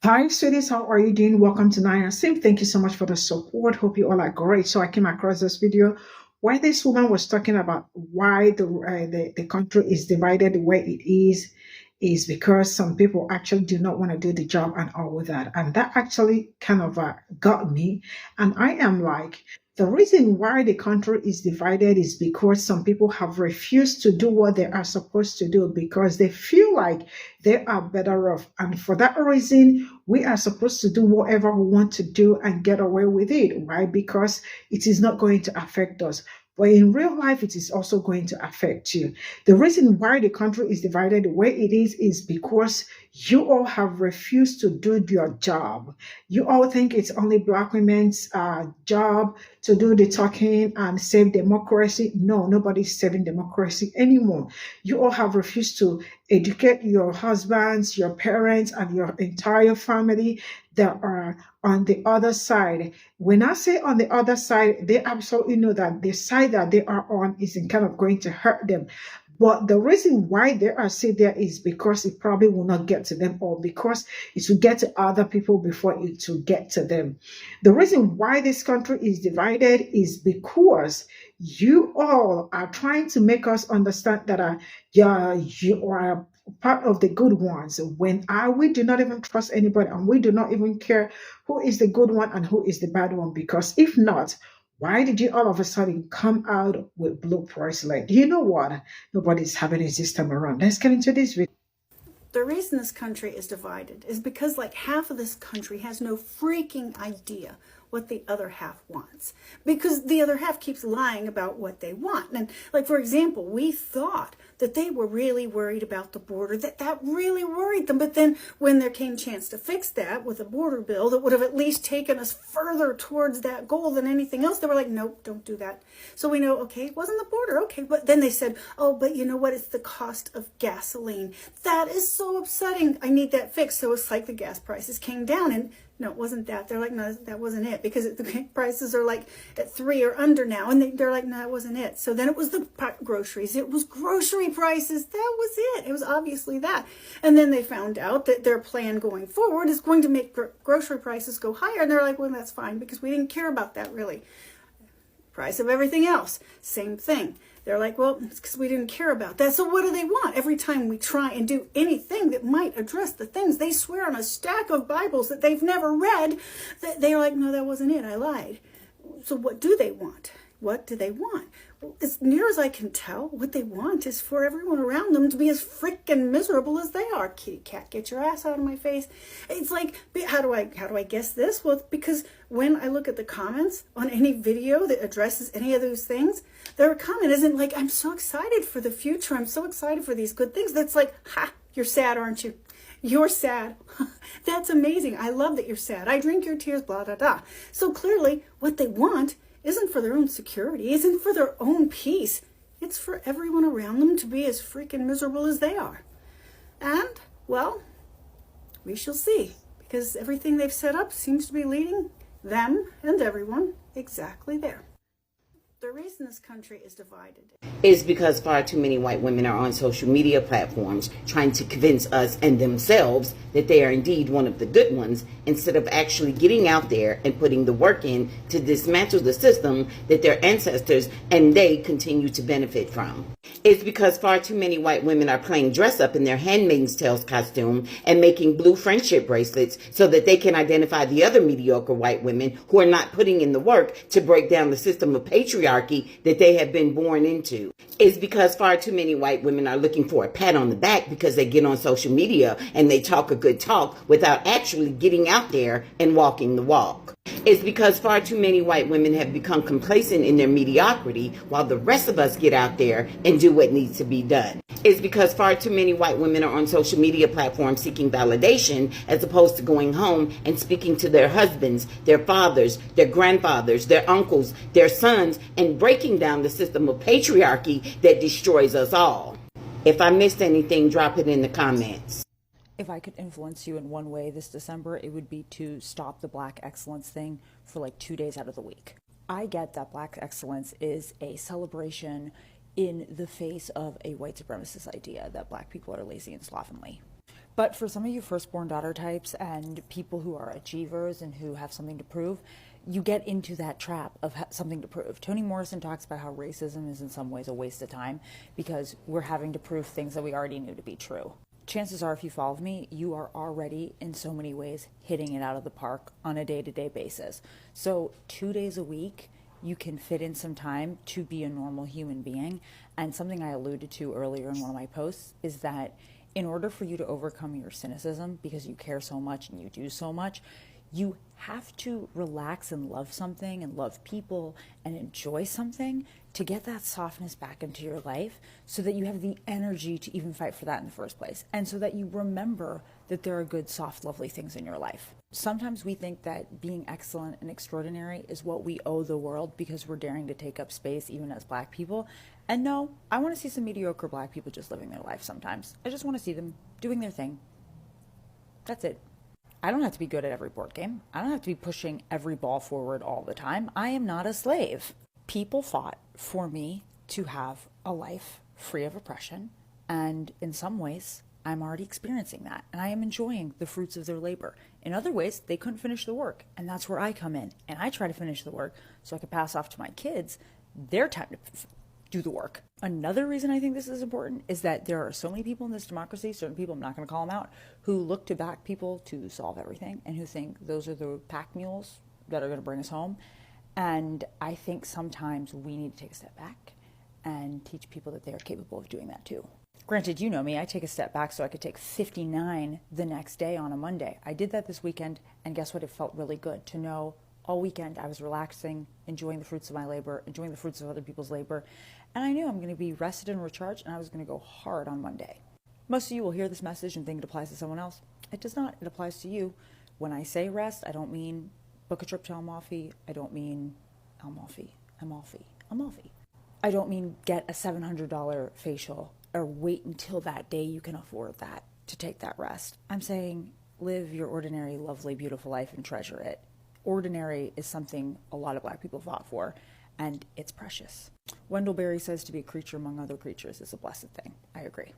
Hi, sweeties. How are you doing? Welcome to Nine Sim. Thank you so much for the support. Hope you all are great. So I came across this video where this woman was talking about why the country is divided the way it is because some people actually do not want to do the job and all of that. And that actually kind of got me. And I am like, the reason why the country is divided is because some people have refused to do what they are supposed to do because they feel like they are better off. And for that reason, we are supposed to do whatever we want to do and get away with it. Why? Because it is not going to affect us. But in real life, it is also going to affect you. The reason why the country is divided the way it is because you all have refused to do your job. You all think it's only Black women's job to do the talking and save democracy. No, nobody's saving democracy anymore. You all have refused to educate your husbands, your parents, and your entire family that are on the other side. When I say on the other side, they absolutely know that the side that they are on isn't kind of going to hurt them. But the reason why they are still there is because it probably will not get to them, or because it will get to other people before it will get to them. The reason why this country is divided is because you all are trying to make us understand that yeah, you are part of the good ones when we do not even trust anybody, and we do not even care who is the good one and who is the bad one, because if not, why did you all of a sudden come out with blue bracelet? You know what? Nobody's having it this time around. Let's get into this video. The reason this country is divided is because like half of this country has no freaking idea what the other half wants, because the other half keeps lying about what they want. And like, for example, we thought that they were really worried about the border, that really worried them. But then when there came a chance to fix that with a border bill that would have at least taken us further towards that goal than anything else, they were like, nope, don't do that. So we know, okay, it wasn't the border, okay. But then they said, oh, but you know what? It's the cost of gasoline. That is so upsetting. I need that fixed. So it's like the gas prices came down, and no, it wasn't that. They're like, no, that wasn't it, because the prices are like at 3 or under now. And they're like, no, that wasn't it. So then it was the groceries. It was grocery prices. That was it. It was obviously that. And then they found out that their plan going forward is going to make grocery prices go higher. And they're like, well, that's fine, because we didn't care about that really. Price of everything else, same thing. They're like, well, it's because we didn't care about that. So what do they want? Every time we try and do anything that might address the things, they swear on a stack of Bibles that they've never read, that they're like, no, that wasn't it. I lied. So what do they want? What do they want? Well, as near as I can tell, what they want is for everyone around them to be as freaking miserable as they are. Kitty cat, get your ass out of my face. It's like, how do I guess this? Well, because when I look at the comments on any video that addresses any of those things, their comment isn't like, I'm so excited for the future. I'm so excited for these good things. That's like, ha, you're sad, aren't you? You're sad. That's amazing. I love that you're sad. I drink your tears, blah, blah, blah. So clearly what they want isn't for their own security, isn't for their own peace. It's for everyone around them to be as freaking miserable as they are. And, well, we shall see, because everything they've set up seems to be leading them and everyone exactly there. The reason this country is divided is because far too many white women are on social media platforms trying to convince us and themselves that they are indeed one of the good ones, instead of actually getting out there and putting the work in to dismantle the system that their ancestors and they continue to benefit from. It's because far too many white women are playing dress up in their Handmaid's Tale costume and making blue friendship bracelets so that they can identify the other mediocre white women who are not putting in the work to break down the system of patriarchy that they have been born into. It's because far too many white women are looking for a pat on the back because they get on social media and they talk a good talk without actually getting out there and walking the walk. It's because far too many white women have become complacent in their mediocrity while the rest of us get out there and do what needs to be done. It's because far too many white women are on social media platforms seeking validation as opposed to going home and speaking to their husbands, their fathers, their grandfathers, their uncles, their sons, and breaking down the system of patriarchy that destroys us all. If I missed anything, drop it in the comments. If I could influence you in one way this December, it would be to stop the Black excellence thing for like 2 days out of the week. I get that Black excellence is a celebration in the face of a white supremacist idea that Black people are lazy and slovenly. But for some of you firstborn daughter types and people who are achievers and who have something to prove, you get into that trap of something to prove. Toni Morrison talks about how racism is in some ways a waste of time because we're having to prove things that we already knew to be true. Chances are, if you follow me, you are already in so many ways hitting it out of the park on a day-to-day basis. So 2 days a week, you can fit in some time to be a normal human being. And something I alluded to earlier in one of my posts is that in order for you to overcome your cynicism, because you care so much and you do so much, you have to relax and love something and love people and enjoy something to get that softness back into your life so that you have the energy to even fight for that in the first place. And so that you remember that there are good, soft, lovely things in your life. Sometimes we think that being excellent and extraordinary is what we owe the world because we're daring to take up space even as Black people. And no, I want to see some mediocre Black people just living their life sometimes. I just want to see them doing their thing. That's it. I don't have to be good at every board game. I don't have to be pushing every ball forward all the time. I am not a slave. People fought for me to have a life free of oppression, and in some ways, I'm already experiencing that, and I am enjoying the fruits of their labor. In other ways, they couldn't finish the work, and that's where I come in, and I try to finish the work so I can pass off to my kids their time to do the work. Another reason I think this is important is that there are so many people in this democracy, certain people, I'm not going to call them out, who look to Black people to solve everything and who think those are the pack mules that are going to bring us home. And I think sometimes we need to take a step back and teach people that they are capable of doing that too. Granted, you know me, I take a step back so I could take 59 the next day on a Monday. I did that this weekend, and guess what? It felt really good to know all weekend I was relaxing, enjoying the fruits of my labor, enjoying the fruits of other people's labor, and I knew I'm going to be rested and recharged, and I was going to go hard on Monday. Most of you will hear this message and think it applies to someone else. It does not. It applies to you. When I say rest, I don't mean book a trip to Amalfi. I don't mean Amalfi. I don't mean get a $700 facial or wait until that day you can afford that to take that rest. I'm saying live your ordinary, lovely, beautiful life and treasure it. Ordinary is something a lot of Black people fought for, and it's precious. Wendell Berry says to be a creature among other creatures is a blessed thing. I agree.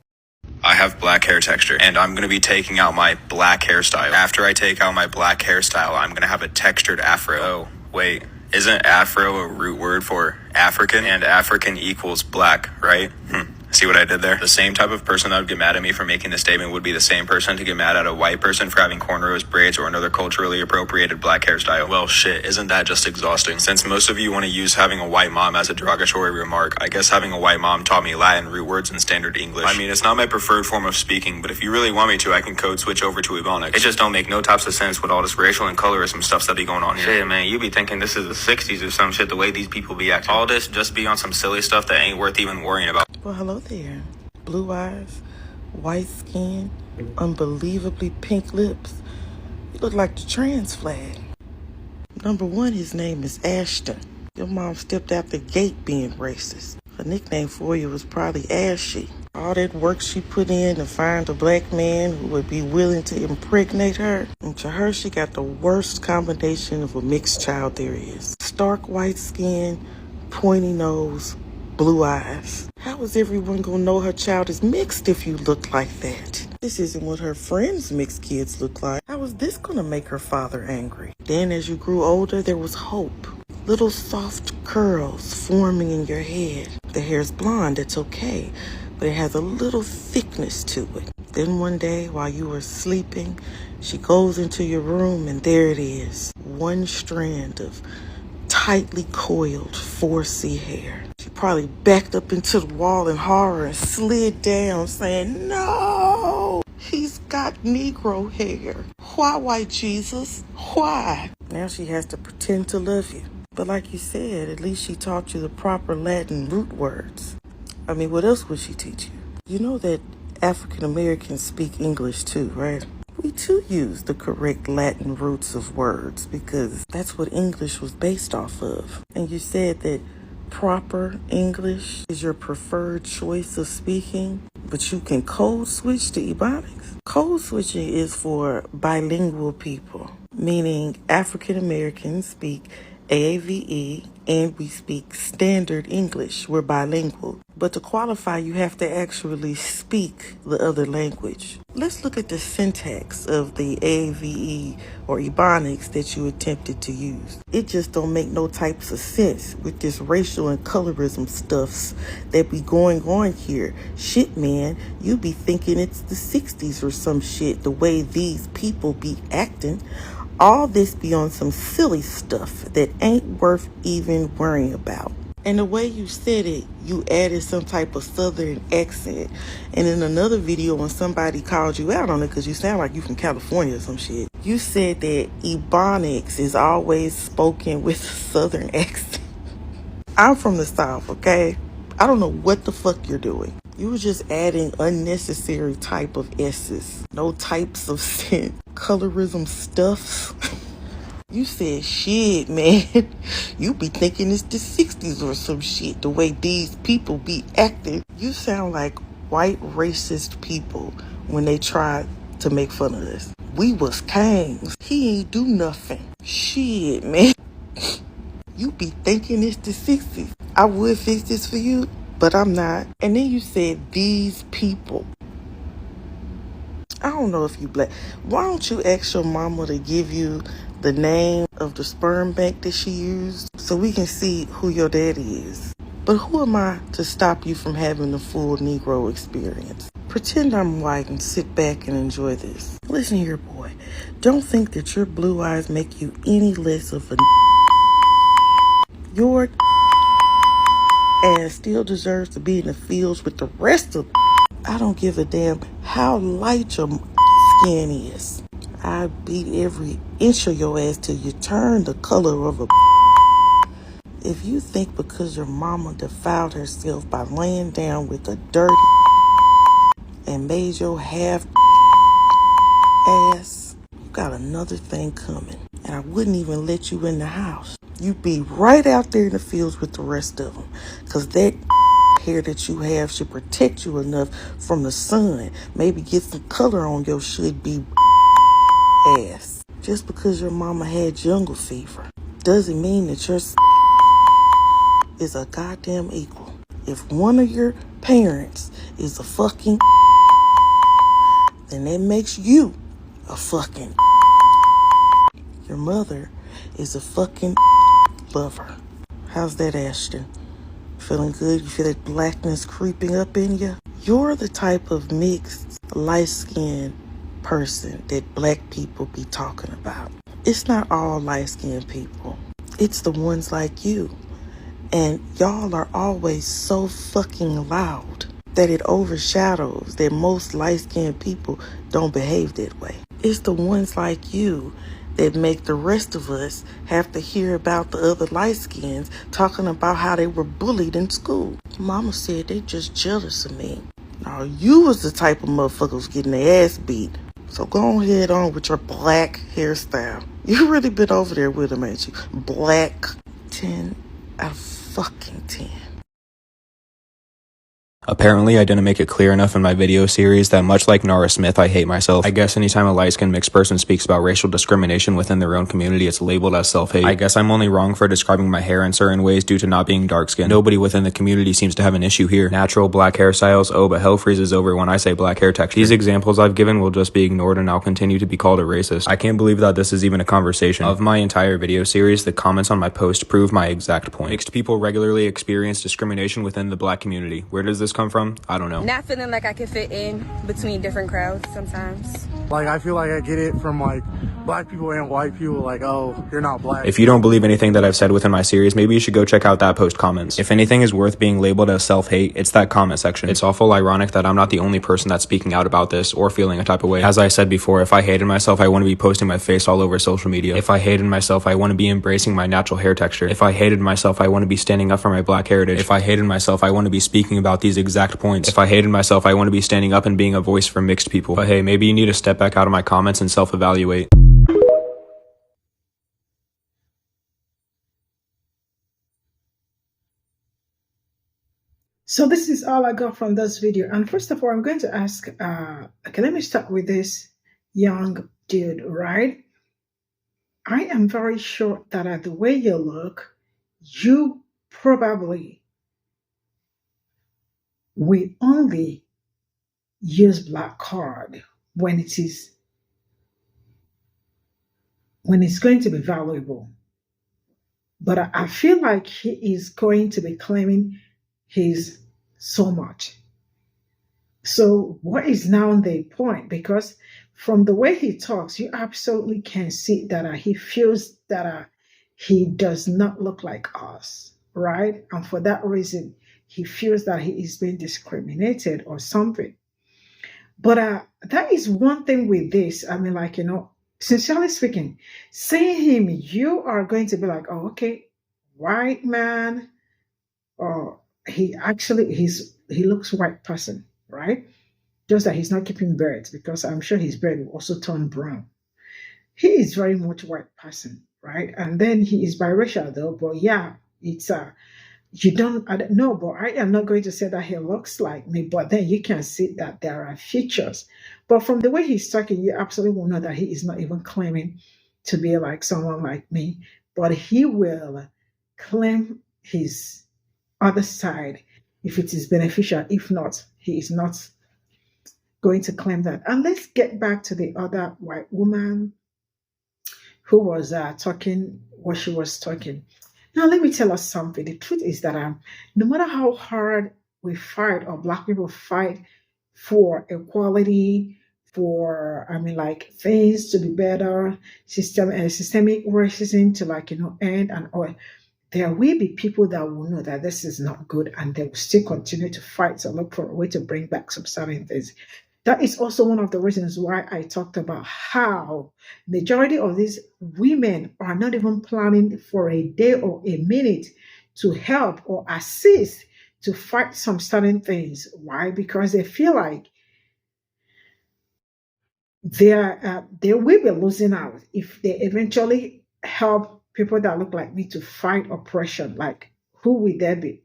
I have black hair texture, and I'm going to be taking out my black hairstyle. After I take out my black hairstyle, I'm going to have a textured afro. Oh, wait. Isn't afro a root word for African? And African equals black, right? See what I did there? The same type of person that would get mad at me for making this statement would be the same person to get mad at a white person for having cornrows, braids, or another culturally appropriated black hairstyle. Well, shit, isn't that just exhausting? Since most of you want to use having a white mom as a derogatory remark, I guess having a white mom taught me Latin root words and standard English. I mean, it's not my preferred form of speaking, but if you really want me to, I can code switch over to Ebonics. It just don't make no types of sense with all this racial and colorism stuff that be going on here. Shit, man, you be thinking this is the 60s or some shit the way these people be acting. All this just be on some silly stuff that ain't worth even worrying about. Well, hello there. Blue eyes, white skin, unbelievably pink lips. You look like the trans flag. Number one, his name is Ashton. Your mom stepped out the gate being racist. Her nickname for you was probably Ashy. All that work she put in to find a Black man who would be willing to impregnate her. And to her, she got the worst combination of a mixed child there is. Stark white skin, pointy nose, blue eyes. How is everyone gonna know her child is mixed if you look like that? This isn't what her friends' mixed kids look like. How is this gonna make her father angry? Then as you grew older, there was hope. Little soft curls forming in your head. The hair's blonde, it's okay, but it has a little thickness to it. Then one day, while you were sleeping, she goes into your room and there it is. One strand of tightly coiled 4C hair. She probably backed up into the wall in horror and slid down saying, "No, he's got Negro hair. Why, white Jesus? Why?" Now she has to pretend to love you. But like you said, at least she taught you the proper Latin root words. I mean, what else would she teach you? You know that African Americans speak English too, right? We too use the correct Latin roots of words because that's what English was based off of. And you said that proper English is your preferred choice of speaking, but you can code switch to Ebonics. Code switching is for bilingual people, meaning African Americans speak AAVE, and we speak standard English. We're bilingual. But to qualify, you have to actually speak the other language. Let's look at the syntax of the AAVE or Ebonics that you attempted to use. It just don't make no types of sense with this racial and colorism stuffs that be going on here. Shit, man, you be thinking it's the 60s or some shit, the way these people be acting. All this be on some silly stuff that ain't worth even worrying about. And the way you said it, you added some type of southern accent. And in another video, when somebody called you out on it, because you sound like you from California or some shit, you said that Ebonics is always spoken with a southern accent. I'm from the South, okay? I don't know what the fuck you're doing. You were just adding unnecessary type of S's. No types of scent. Colorism stuffs. You said, shit, man. You be thinking it's the 60s or some shit, the way these people be acting. You sound like white racist people when they try to make fun of us. We was kings. He ain't do nothing. Shit, man. You be thinking it's the 60s. I would fix this for you, but I'm not. And then you said these people. I don't know if you black. Why don't you ask your mama to give you the name of the sperm bank that she used so we can see who your daddy is? But who am I to stop you from having the full Negro experience? Pretend I'm white and sit back and enjoy this. Listen here, boy. Don't think that your blue eyes make you any less of a your ass still deserves to be in the fields with the rest of. I don't give a damn how light your skin is. I beat every inch of your ass till you turn the color of a. If you think because your mama defiled herself by laying down with a dirty and made your half ass, you got another thing coming. And I wouldn't even let you in the house. You'd be right out there in the fields with the rest of them. Because that hair that you have should protect you enough from the sun. Maybe get some color on your should be ass. Just because your mama had jungle fever doesn't mean that your is a goddamn equal. If one of your parents is a fucking then that makes you a fucking. Your mother is a fucking lover. How's that, Ashton? Feeling good? You feel that blackness creeping up in you? You're the type of mixed, light-skinned person that black people be talking about. It's not all light-skinned people. It's the ones like you. And y'all are always so fucking loud that it overshadows that most light-skinned people don't behave that way. It's the ones like you that make the rest of us have to hear about the other light-skins talking about how they were bullied in school. Mama said they just jealous of me. Now, you was the type of motherfuckers getting their ass beat. So go ahead on with your black hairstyle. You really been over there with them, ain't you? Black. 10 out of fucking 10. Apparently, I didn't make it clear enough in my video series that much like Nora Smith, I hate myself. I guess anytime a light-skinned mixed person speaks about racial discrimination within their own community, it's labeled as self-hate. I guess I'm only wrong for describing my hair in certain ways due to not being dark-skinned. Nobody within the community seems to have an issue here. Natural black hairstyles, oh, but hell freezes over when I say black hair texture. These examples I've given will just be ignored and I'll continue to be called a racist. I can't believe that this is even a conversation. Of my entire video series, the comments on my post prove my exact point. Mixed people regularly experience discrimination within the black community. Where does this come from? I don't know. Not feeling like I can fit in between different crowds sometimes. Like, I feel like I get it from, like, black people and white people, like, oh, you're not black. If you don't believe anything that I've said within my series, maybe you should go check out that post comments. If anything is worth being labeled as self-hate, it's that comment section. It's awful ironic that I'm not the only person that's speaking out about this or feeling a type of way. As I said before, if I hated myself, I want to be posting my face all over social media. If I hated myself, I want to be embracing my natural hair texture. If I hated myself, I want to be standing up for my black heritage. If I hated myself, I want to be speaking about these exact points. If I hated myself, I want to be standing up and being a voice for mixed people. But hey, maybe you need to step back out of my comments and self-evaluate. So this is all I got from this video. And first of all, I'm going to ask, okay, let me start with this young dude, right? I am very sure that at the way you look, you probably will only use black card when it's going to be valuable. But I feel like he is going to be claiming his so much. So what is now the point? Because from the way he talks, you absolutely can see that he feels that he does not look like us, right? And for that reason, he feels that he is being discriminated or something. But that is one thing with this. I mean, like, sincerely speaking, seeing him, you are going to be like, oh, okay, white man, or he looks white person, right? Just that he's not keeping beard, because I'm sure his beard will also turn brown. He is very much white person, right? And then he is biracial though, but yeah, it's I don't know, but I am not going to say that he looks like me, but then you can see that there are features. But from the way he's talking, you absolutely will know that he is not even claiming to be like someone like me, but he will claim his other side if it is beneficial. If not, he is not going to claim that. And let's get back to the other white woman who was talking what she was talking. Now, let me tell us something. The truth is that no matter how hard we fight, or Black people fight for equality, for like things to be better, systemic racism to end and all, there will be people that will know that this is not good, and they will still continue to fight to look for a way to bring back some certain things. That is also one of the reasons why I talked about how majority of these women are not even planning for a day or a minute to help or assist to fight some certain things. Why? Because they feel like they will be losing out if they eventually help people that look like me to fight oppression. Like, who will there be?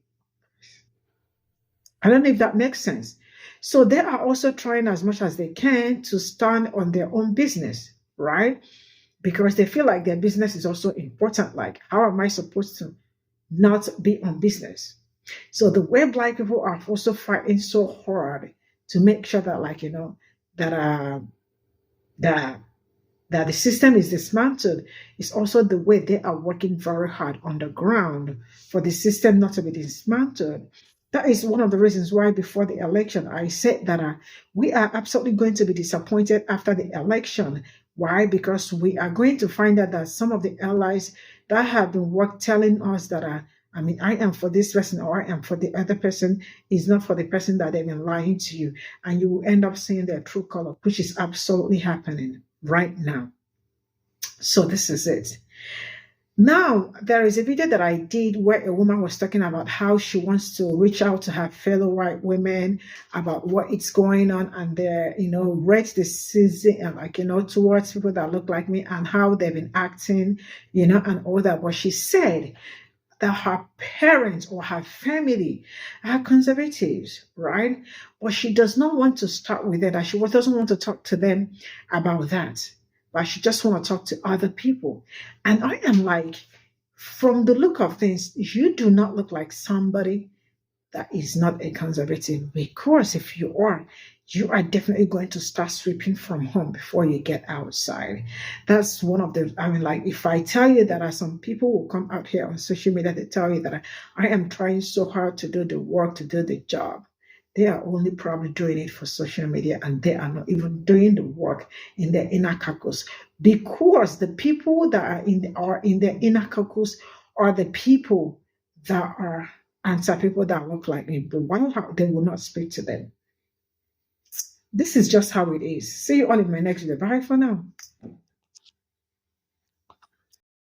I don't know if that makes sense. So they are also trying as much as they can to stand on their own business, right? Because they feel like their business is also important. Like, how am I supposed to not be on business? So the way Black people are also fighting so hard to make sure that, that that the system is dismantled is also the way they are working very hard on the ground for the system not to be dismantled. That is one of the reasons why before the election, I said that we are absolutely going to be disappointed after the election. Why? Because we are going to find out that some of the allies that have been telling us that I am for this person or I am for the other person is not for the person that they've been lying to you. And you will end up seeing their true color, which is absolutely happening right now. So this is it. Now, there is a video that I did where a woman was talking about how she wants to reach out to her fellow white women about what is going on and their, rate the season, towards people that look like me and how they've been acting, and all that. But she said that her parents or her family are conservatives, right? But she does not want to start with it. That she doesn't want to talk to them about that. But she just want to talk to other people. And I am like, from the look of things, you do not look like somebody that is not a conservative, because if you are definitely going to start sweeping from home before you get outside. That's one of the, if I tell you that some people will come out here on social media to tell you that I am trying so hard to do the work, to do the job, they are only probably doing it for social media, and they are not even doing the work in their inner caucus, because the people that are in their inner caucus are the people that are answer people that look like me, but they will not speak to them. This is just how it is. See you all in my next video. Bye for now.